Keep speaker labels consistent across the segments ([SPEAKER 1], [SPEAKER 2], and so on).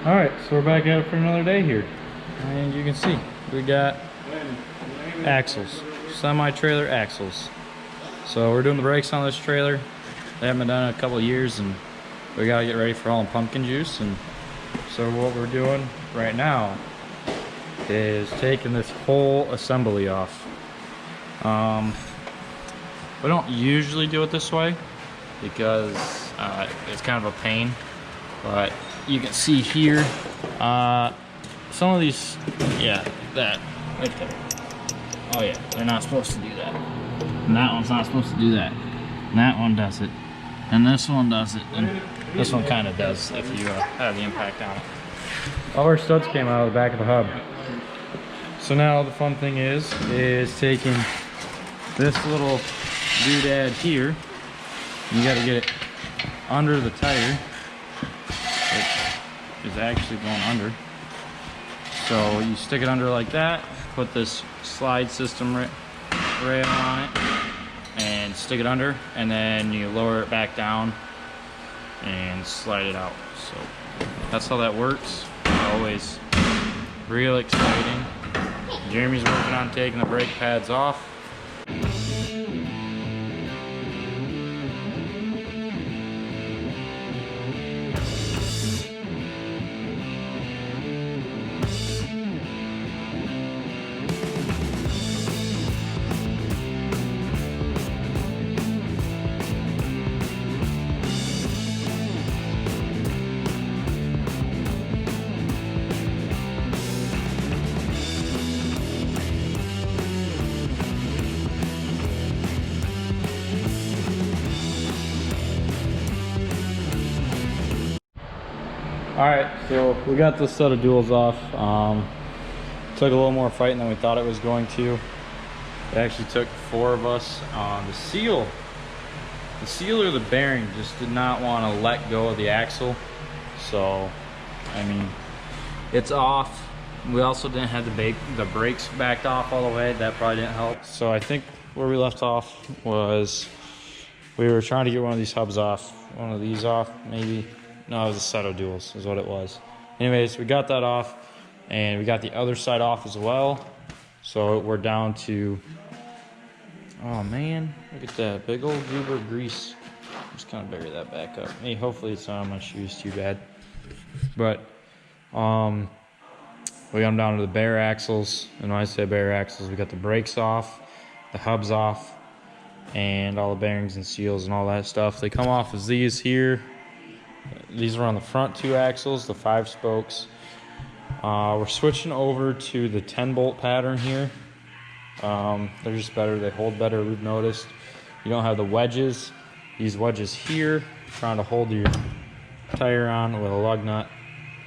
[SPEAKER 1] All right, so we're back at it for another day here. And you can see, we got axles, semi-trailer axles. So we're doing the brakes on this trailer. They haven't been done in a couple of years, and we gotta get ready for hauling pumpkin juice. And so what we're doing right now is taking this whole assembly off. We don't usually do it this way because it's kind of a pain, but you can see here, some of these, yeah, that right there. Oh yeah, they're not supposed to do that. And that one's not supposed to do that. And that one does it. And this one does it. And this one kind of does if you have the impact on it. All our studs came out of the back of the hub. So now the fun thing is taking this little doodad here. You got to get it under the tire. It is actually going under. So you stick it under like that, put this slide system rail on it, and stick it under, and then you lower it back down and slide it out. So that's how that works. Always real exciting. Jeremy's working on taking the brake pads off. Alright, so we got this set of duals off. Took a little more fighting than we thought it was going to. It actually took 4 of us. The seal or the bearing just did not want to let go of the axle. So, I mean, it's off. We also didn't have the brakes backed off all the way. That probably didn't help. So I think where we left off was we were trying to get one of these hubs off. One of these off, maybe. No, it was a set of duals is what it was. Anyways, we got that off, and we got the other side off as well. So we're down to, oh man, look at that big old goober of grease. Just kind of bury that back up. Hey, hopefully it's not on my shoes too bad. But we got them down to the bare axles. And when I say bare axles, we got the brakes off, the hubs off, and all the bearings and seals and all that stuff. They come off as these here. These are on the front 2 axles, the 5 spokes. We're switching over to the 10-bolt pattern here. They're just better, they hold better, we've noticed. You don't have the wedges. These wedges here, trying to hold your tire on with a lug nut.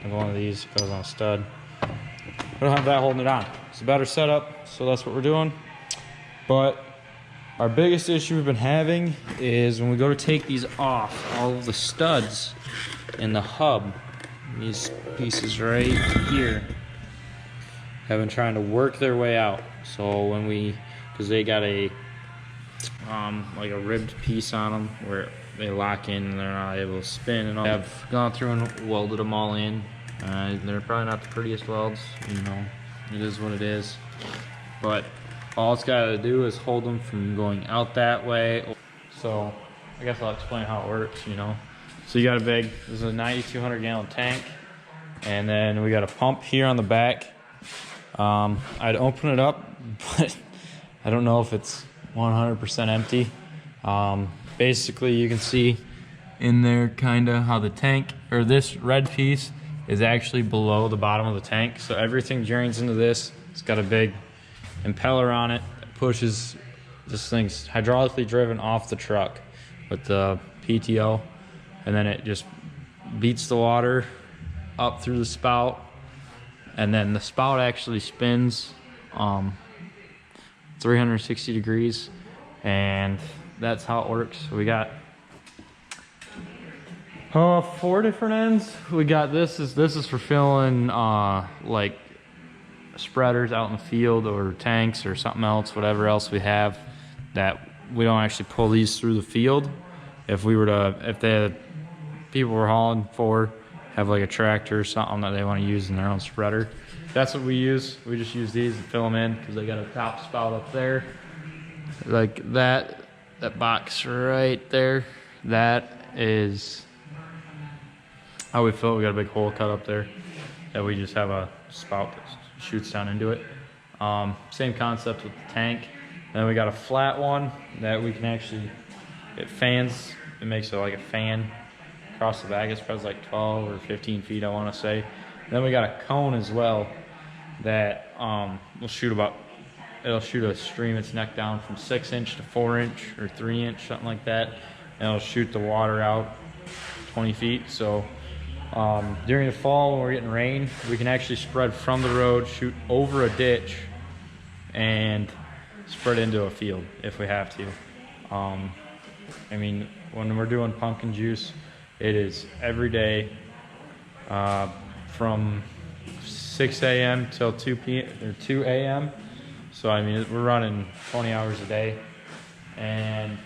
[SPEAKER 1] And one of these goes on a stud. We don't have that holding it on. It's a better setup, so that's what we're doing. But our biggest issue we've been having is when we go to take these off, all of the studs in the hub, these pieces right here, have been trying to work their way out. So when because they got a like a ribbed piece on them where they lock in and they're not able to spin and all. I've gone through and welded them all in. They're probably not the prettiest welds, you know, it is what it is. But all it's got to do is hold them from going out that way. So I guess I'll explain how it works, you know. So you got this is a 9,200 gallon tank, and then we got a pump here on the back. I'd open it up, but I don't know if it's 100% empty. Basically you can see in there kind of how the tank, or this red piece, is actually below the bottom of the tank. So everything drains into this. It's got a big impeller on it that pushes, this thing's hydraulically driven off the truck with the PTO, and then it just beats the water up through the spout, and then the spout actually spins 360 degrees, and that's how it works. So we got 4 different ends. We got this is for filling like spreaders out in the field, or tanks, or something else, whatever else we have that we don't actually pull these through the field. If people were hauling for have like a tractor or something that they want to use in their own spreader. That's what we use. We just use these and fill them in because they got a top spout up there. Like that box right there, that is how we fill it. We got a big hole cut up there that we just have a spout that shoots down into it. Same concept with the tank. And then we got a flat one that we can actually, it fans, it makes it like a fan across the back. It spreads like 12 or 15 feet, I want to say. And then we got a cone as well that will shoot about, it'll shoot a stream its neck down from 6-inch to 4-inch or 3-inch, something like that. And it'll shoot the water out 20 feet. So during the fall when we're getting rain, we can actually spread from the road, shoot over a ditch, and spread into a field if we have to. I mean, when we're doing pumpkin juice, it is every day from 6 a.m. till 2 p.m. or 2 a.m. So I mean, we're running 20 hours a day, and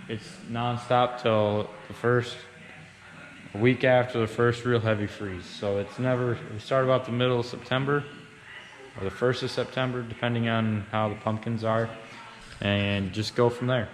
[SPEAKER 1] it's nonstop till a week after the first real heavy freeze. So it's never, we start about the middle of September or the 1st of September, depending on how the pumpkins are, and just go from there.